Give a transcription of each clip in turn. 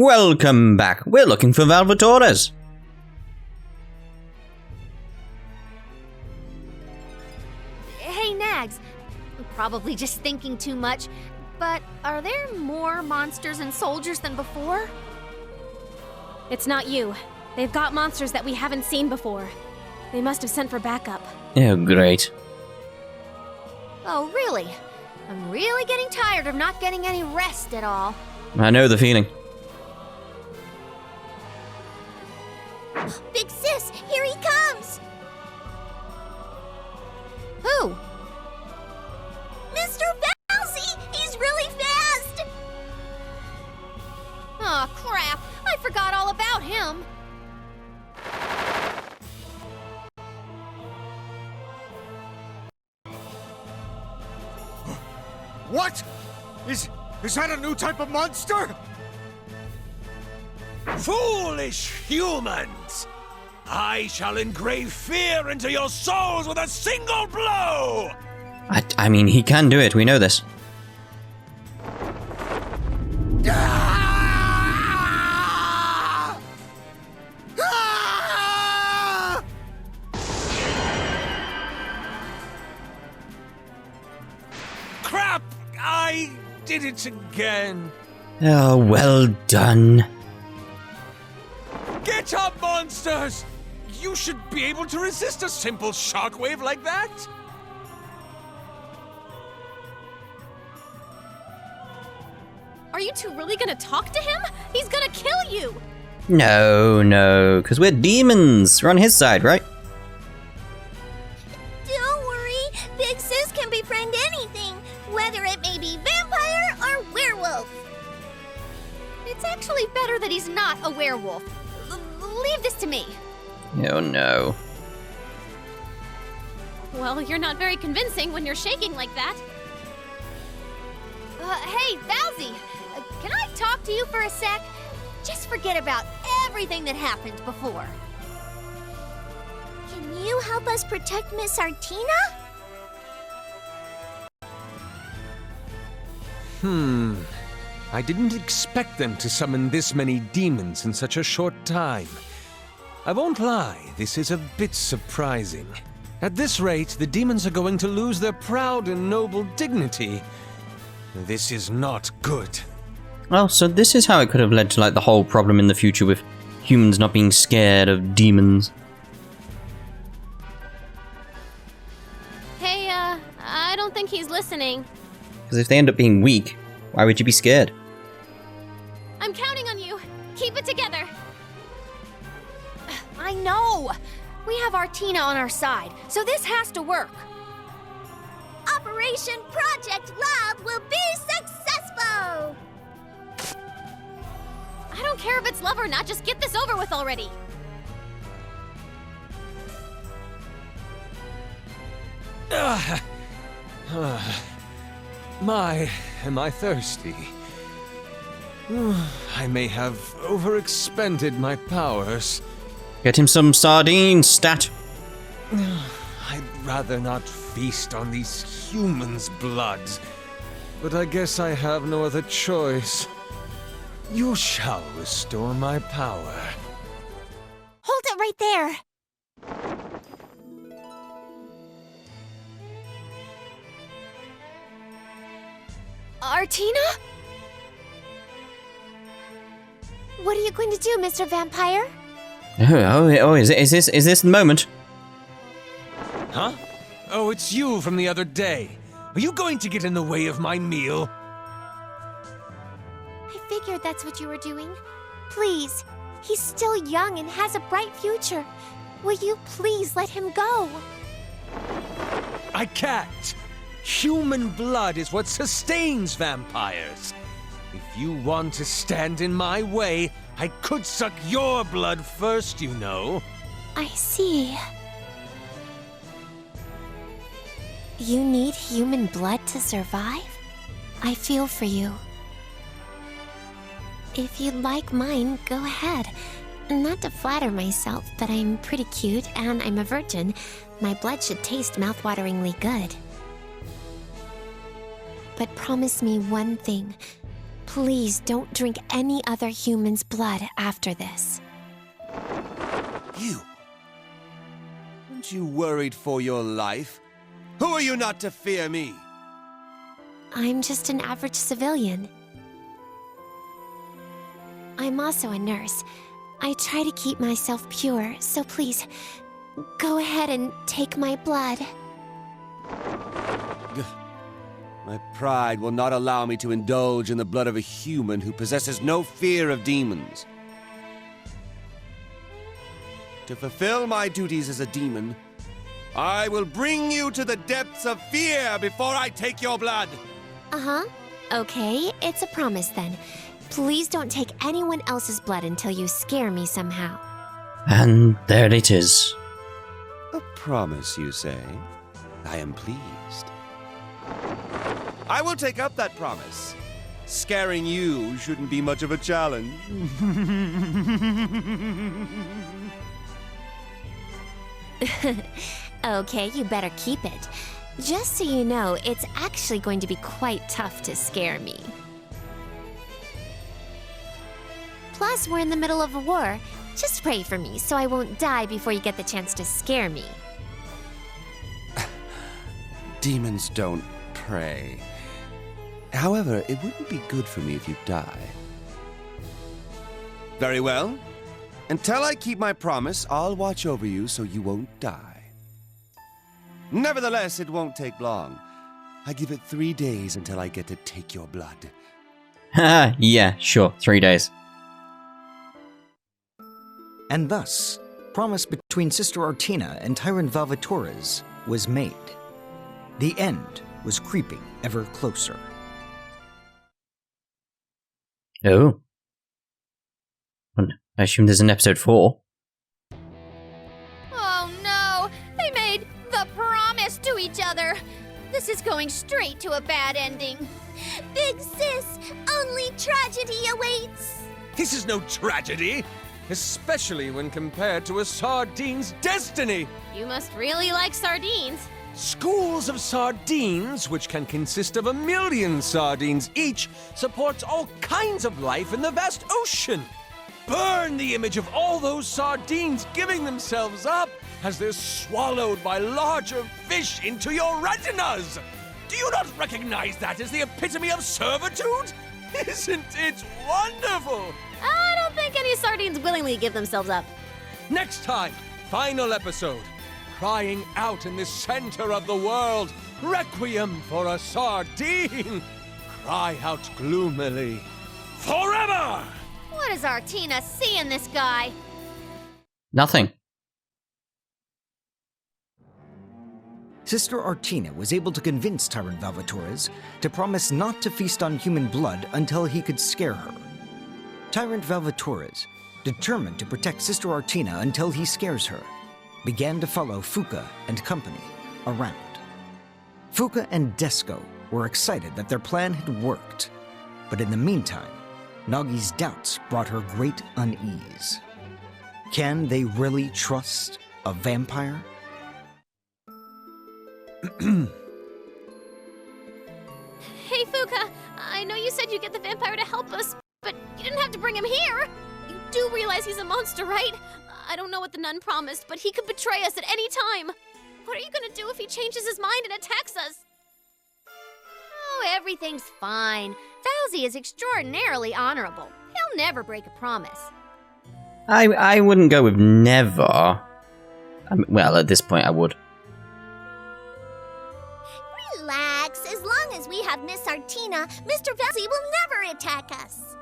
Welcome back. We're looking for Valvatorez. Hey, Nags. I'm probably just thinking too much, but are there more monsters and soldiers than before? It's not you. They've got monsters that we haven't seen before. They must have sent for backup. Oh, great. Oh, really? I'm really getting tired of not getting any rest at all. I know the feeling. Big Sis, here he comes! Who? Mr. Bowsy! He's really fast! Aw, crap! I forgot all about him! What? Is that a new type of monster? Foolish humans! I shall engrave fear into your souls with a single blow! I mean, he can do it. We know this. Ah! Ah! Crap! I did it again. Oh, well done. Get up, monsters! You should be able to resist a simple shockwave like that. Are you two really gonna talk to him? He's gonna kill you! No, because we're demons. We're on his side, right? Don't worry, Big Sis can befriend anything, whether it may be vampire or werewolf. It's actually better that he's not a werewolf. Leave this to me. Oh, no. Well, you're not very convincing when you're shaking like that. Hey, Bowsy, can I talk to you for a sec? Just forget about everything that happened before. Can you help us protect Miss Artina? I didn't expect them to summon this many demons in such a short time. I won't lie, this is a bit surprising. At this rate, the demons are going to lose their proud and noble dignity. This is not good. Well, so this is how it could have led to, like, the whole problem in the future with humans not being scared of demons. Hey, I don't think he's listening. Because if they end up being weak, why would you be scared? I'm counting on you. Keep it together. I know! We have Artina on our side, so this has to work. Operation Project Love will be successful! I don't care if it's love or not, just get this over with already. My, am I thirsty? I may have overexpended my powers. Get him some sardines, stat. I'd rather not feast on these humans' blood, but I guess I have no other choice. You shall restore my power. Hold it right there! Artina? What are you going to do, Mr. Vampire? Oh, is this the moment? Huh? Oh, it's you from the other day. Are you going to get in the way of my meal? I figured that's what you were doing. Please, he's still young and has a bright future. Will you please let him go? I can't. Human blood is what sustains vampires. If you want to stand in my way, I could suck your blood first, you know. I see. You need human blood to survive? I feel for you. If you'd like mine, go ahead. Not to flatter myself, but I'm pretty cute and I'm a virgin. My blood should taste mouthwateringly good. But promise me one thing. Please don't drink any other human's blood after this. You? Aren't you worried for your life? Who are you not to fear me? I'm just an average civilian. I'm also a nurse. I try to keep myself pure, so please, go ahead and take my blood. My pride will not allow me to indulge in the blood of a human who possesses no fear of demons. To fulfill my duties as a demon, I will bring you to the depths of fear before I take your blood. Uh-huh. Okay, it's a promise then. Please don't take anyone else's blood until you scare me somehow. And there it is. A promise, you say? I am pleased. I will take up that promise. Scaring you shouldn't be much of a challenge. Okay, you better keep it. Just so you know, it's actually going to be quite tough to scare me. Plus, we're in the middle of a war. Just pray for me so I won't die before you get the chance to scare me. Demons don't pray. However, it wouldn't be good for me if you die. Very well. Until I keep my promise, I'll watch over you so you won't die. Nevertheless, it won't take long. I give it 3 days until I get to take your blood. Haha, yeah, sure, 3 days. And thus, promise between Sister Artina and Tyrant Valvatorez was made. The end was creeping ever closer. Oh. I assume there's an episode 4. Oh no! They made the promise to each other! This is going straight to a bad ending. Big sis, only tragedy awaits! This is no tragedy, especially when compared to a sardine's destiny. You must really like sardines. Schools of sardines, which can consist of 1 million sardines each, supports all kinds of life in the vast ocean. Burn the image of all those sardines giving themselves up as they're swallowed by larger fish into your retinas. Do you not recognize that as the epitome of servitude? Isn't it wonderful? I don't think any sardines willingly give themselves up. Next time, final episode. Crying out in the center of the world, requiem for a sardine. Cry out gloomily, forever! What does Artina see in this guy? Nothing. Sister Artina was able to convince Tyrant Valvatorez to promise not to feast on human blood until he could scare her. Tyrant Valvatorez, determined to protect Sister Artina until he scares her, began to follow Fuka and company around. Fuka and Desco were excited that their plan had worked, but in the meantime, Nagi's doubts brought her great unease. Can they really trust a vampire? Hey, Fuka, I know you said you'd get the vampire to help us, but you didn't have to bring him here. You do realize he's a monster, right? I don't know what the nun promised, but he could betray us at any time. What are you gonna do if he changes his mind and attacks us? Oh, everything's fine. Falsey is extraordinarily honorable. He'll never break a promise. I wouldn't go with never. Well, at this point I would. Relax. As long as we have Miss Artina, Mr. Falsey will never attack us.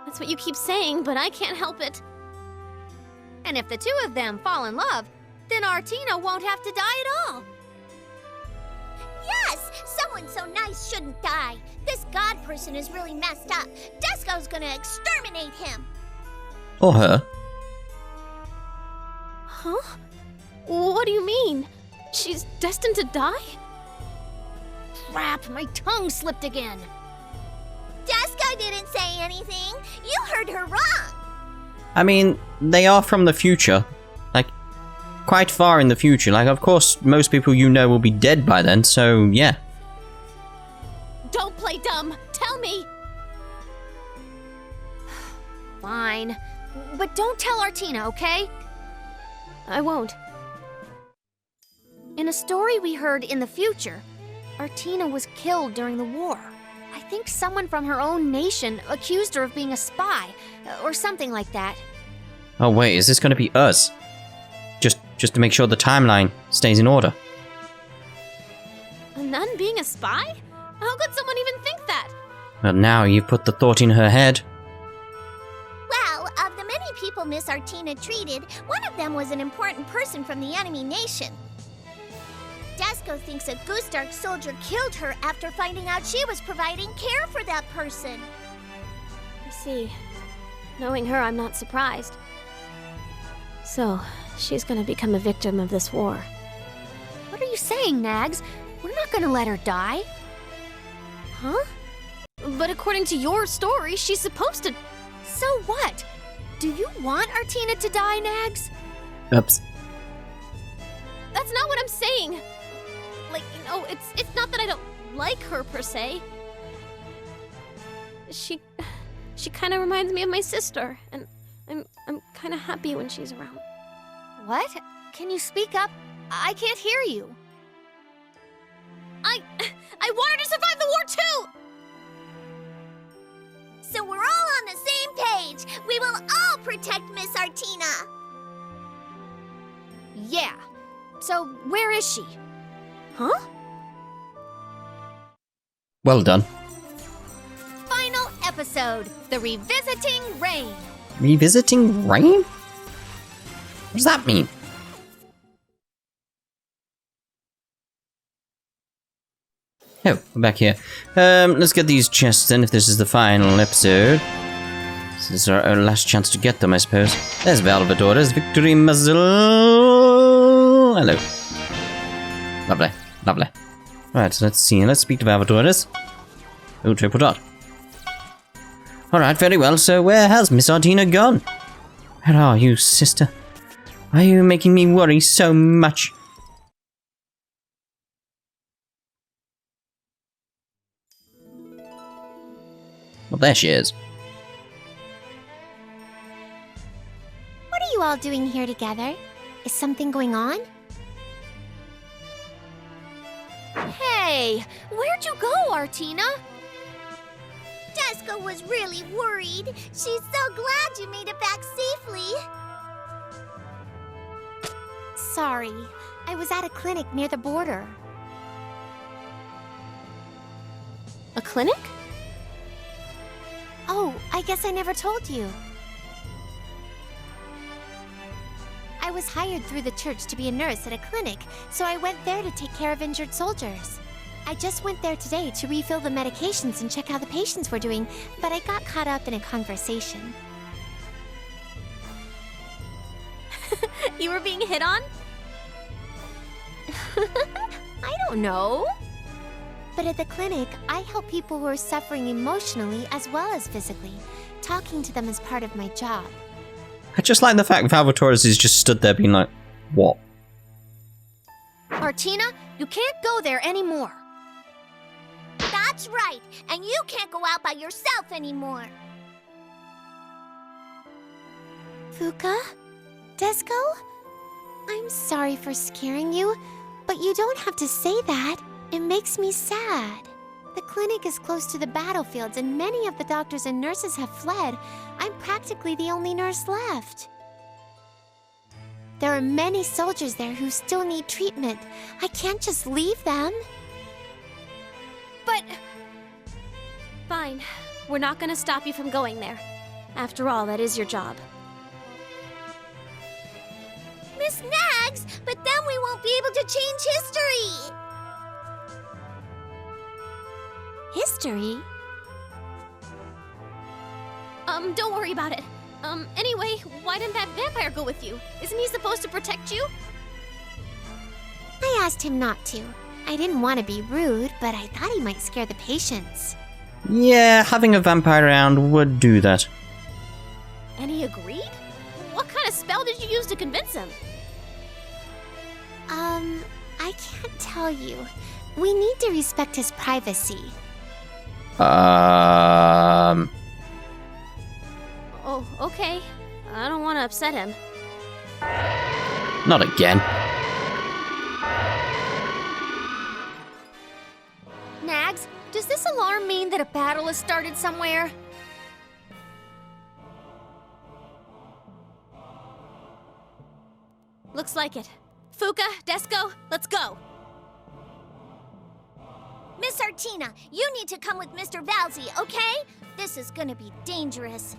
That's what you keep saying, but I can't help it. And if the two of them fall in love, then Artina won't have to die at all. Yes! Someone so nice shouldn't die. This god person is really messed up. Desco's gonna exterminate him. Or her. Huh? What do you mean? She's destined to die? Crap, my tongue slipped again. Desco didn't say anything. You heard her wrong. I mean, they are from the future. Like, quite far in the future. Like, of course, most people you know will be dead by then, so yeah. Don't play dumb. Tell me. Fine. But don't tell Artina, okay? I won't. In a story we heard in the future, Artina was killed during the war. I think someone from her own nation accused her of being a spy, or something like that. Oh wait, is this going to be us? Just to make sure the timeline stays in order. A nun being a spy? How could someone even think that? Well, now you've put the thought in her head. Well, of the many people Miss Artina treated, one of them was an important person from the enemy nation. Desco thinks a Gustark soldier killed her after finding out she was providing care for that person. I see. Knowing her, I'm not surprised. So, she's gonna become a victim of this war. What are you saying, Nags? We're not gonna let her die. Huh? But according to your story, she's supposed to... So what? Do you want Artina to die, Nags? Oops. That's not what I'm saying. Like, you know, it's not that I don't like her per se. She kind of reminds me of my sister, and I'm kind of happy when she's around. What? Can you speak up? I can't hear you. I want her to survive the war too. So we're all on the same page. We will all protect Miss Artina. Yeah. So where is she? Huh? Well done. Final episode, The Revisiting Rain. Revisiting rain? What does that mean? Oh, we're back here. Let's get these chests then, if this is the final episode. This is our last chance to get them, I suppose. There's Valvatorez, Victory Muzzle. Hello. Lovely, lovely. Right, so let's see. Let's speak to Valvatorez. Oh, triple dot. Alright, very well. So where has Miss Artina gone? Where are you, sister? Why are you making me worry so much? Well, there she is. What are you all doing here together? Is something going on? Hey, where'd you go, Artina? Desco was really worried. She's so glad you made it back safely. Sorry, I was at a clinic near the border. A clinic? Oh, I guess I never told you. I was hired through the church to be a nurse at a clinic, so I went there to take care of injured soldiers. I just went there today to refill the medications and check how the patients were doing, but I got caught up in a conversation. You were being hit on? I don't know. But at the clinic, I help people who are suffering emotionally as well as physically. Talking to them is part of my job. I just like the fact Valvatorez is just stood there being like, what? Artina, you can't go there anymore. That's right, and you can't go out by yourself anymore. Fuka? Desco? I'm sorry for scaring you, but you don't have to say that. It makes me sad. The clinic is close to the battlefields, and many of the doctors and nurses have fled. I'm practically the only nurse left. There are many soldiers there who still need treatment. I can't just leave them. But... Fine. We're not gonna stop you from going there. After all, that is your job. Miss Nags, but then we won't be able to change history. History? Don't worry about it. Anyway, why didn't that vampire go with you? Isn't he supposed to protect you? I asked him not to. I didn't want to be rude, but I thought he might scare the patients. Yeah, having a vampire around would do that. And he agreed? What kind of spell did you use to convince him? I can't tell you. We need to respect his privacy. Oh, okay. I don't want to upset him. Not again. Nags, does this alarm mean that a battle has started somewhere? Looks like it. Fuka, Desco, let's go. Miss Artina, you need to come with Mr. Valzi, okay? This is gonna be dangerous.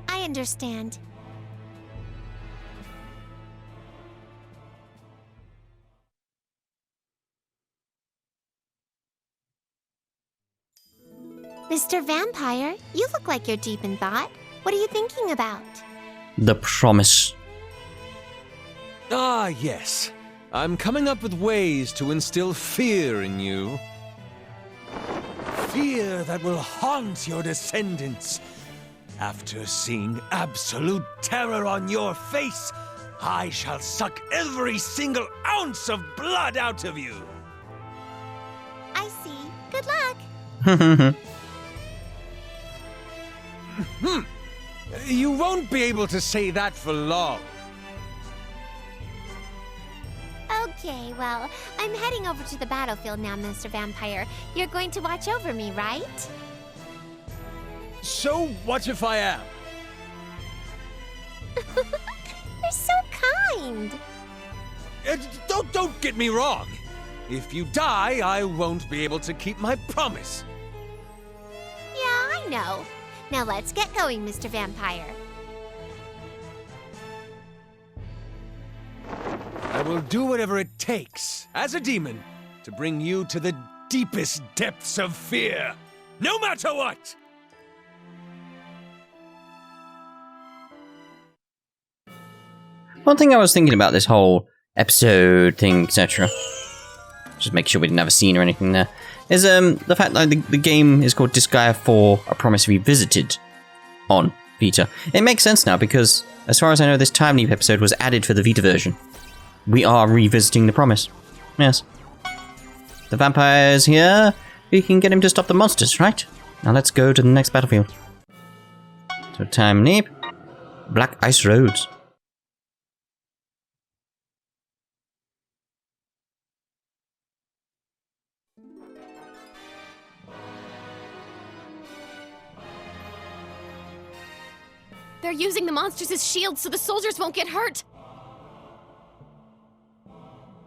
I understand. Mr. Vampire, you look like you're deep in thought. What are you thinking about? The promise. Ah, yes. I'm coming up with ways to instill fear in you. Fear that will haunt your descendants. After seeing absolute terror on your face, I shall suck every single ounce of blood out of you. I see. Good luck. You won't be able to say that for long. Okay, well, I'm heading over to the battlefield now, Mr. Vampire. You're going to watch over me, right? So what if I am? You're so kind. Don't get me wrong. If you die, I won't be able to keep my promise. Yeah, I know. Now let's get going, Mr. Vampire. I will do whatever it takes, as a demon, to bring you to the deepest depths of fear, no matter what! One thing I was thinking about this whole episode thing, etc. Just make sure we didn't have a scene or anything there. Is the fact that the game is called Disgaea 4: A Promise Revisited on Vita. It makes sense now because, as far as I know, this time leap episode was added for the Vita version. We are revisiting the promise. Yes. The vampire's here. We can get him to stop the monsters, right? Now let's go to the next battlefield. So time leap. Black Ice Roads. They're using the monsters as shields so the soldiers won't get hurt.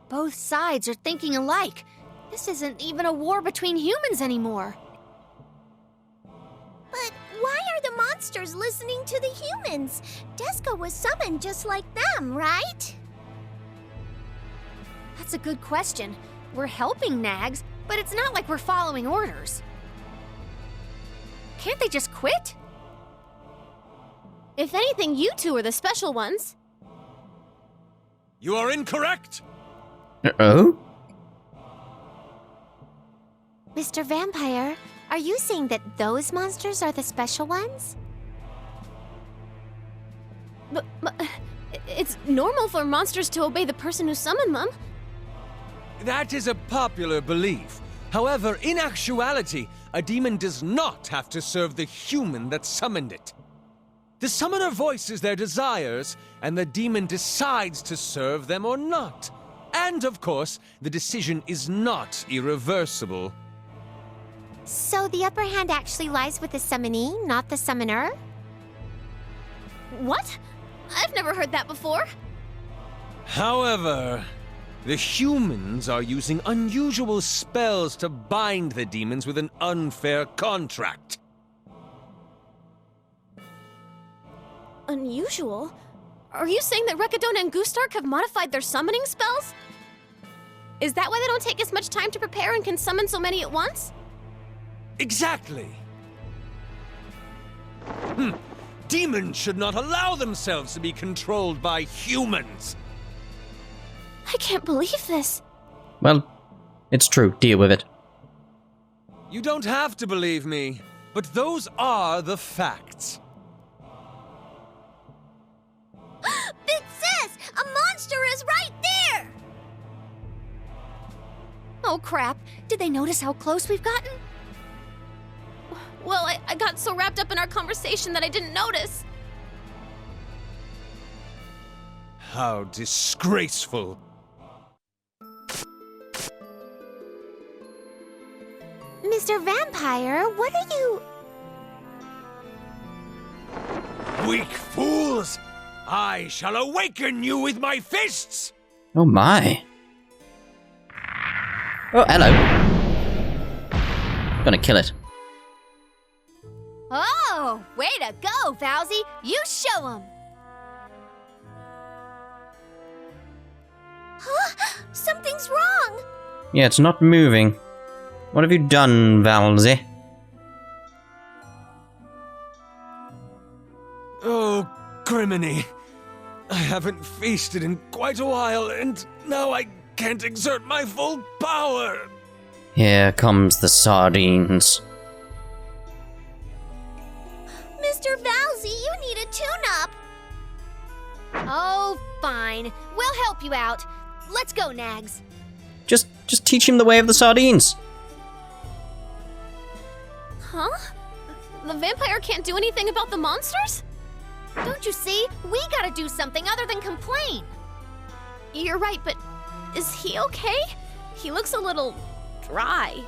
Both sides are thinking alike. This isn't even a war between humans anymore. But why are the monsters listening to the humans? Desco was summoned just like them, right? That's a good question. We're helping Nags, but it's not like we're following orders. Can't they just quit? If anything, you two are the special ones. You are incorrect! Uh-oh? Mr. Vampire, are you saying that those monsters are the special ones? But it's normal for monsters to obey the person who summoned them. That is a popular belief. However, in actuality, a demon does not have to serve the human that summoned it. The summoner voices their desires, and the demon decides to serve them or not. And, of course, the decision is not irreversible. So the upper hand actually lies with the summonee, not the summoner? What? I've never heard that before. However, the humans are using unusual spells to bind the demons with an unfair contract. Unusual? Are you saying that Rekadon and Gustark have modified their summoning spells? Is that why they don't take as much time to prepare and can summon so many at once? Exactly. Demons should not allow themselves to be controlled by humans. I can't believe this. Well, it's true. Deal with it. You don't have to believe me, but those are the facts. Big Sis! A monster is right there! Oh, crap. Did they notice how close we've gotten? Well, I got so wrapped up in our conversation that I didn't notice. How disgraceful. Mr. Vampire, what are you... Weak fools! I shall awaken you with my fists! Oh my. Oh, hello. Gonna kill it. Oh, way to go, Valzy. You show 'em. Huh? Something's wrong. Yeah, it's not moving. What have you done, Valzy? Oh, Criminy. I haven't feasted in quite a while, and now I can't exert my full power. Here comes the sardines. Mr. Valzy, you need a tune-up. Oh, fine. We'll help you out. Let's go, Nags. Just teach him the way of the sardines. Huh? The vampire can't do anything about the monsters? Don't you see? We gotta do something other than complain. You're right, but is he okay? He looks a little dry.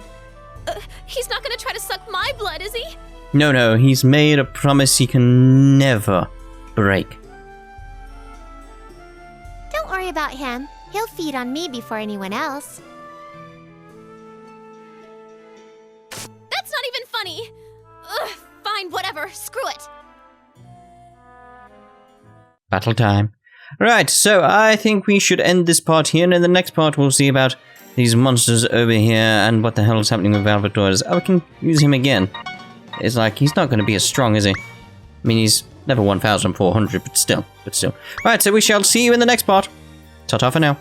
He's not gonna try to suck my blood, is he? No, he's made a promise he can never break. Don't worry about him. He'll feed on me before anyone else. That's not even funny. Ugh, fine, whatever. Screw it. Battle time. Right, so I think we should end this part here, and in the next part we'll see about these monsters over here and what the hell is happening with Valvatorez. Oh, we can use him again. It's like, he's not going to be as strong, is he? I mean, he's level 1,400, but still. Right, so we shall see you in the next part. Ta-ta for now.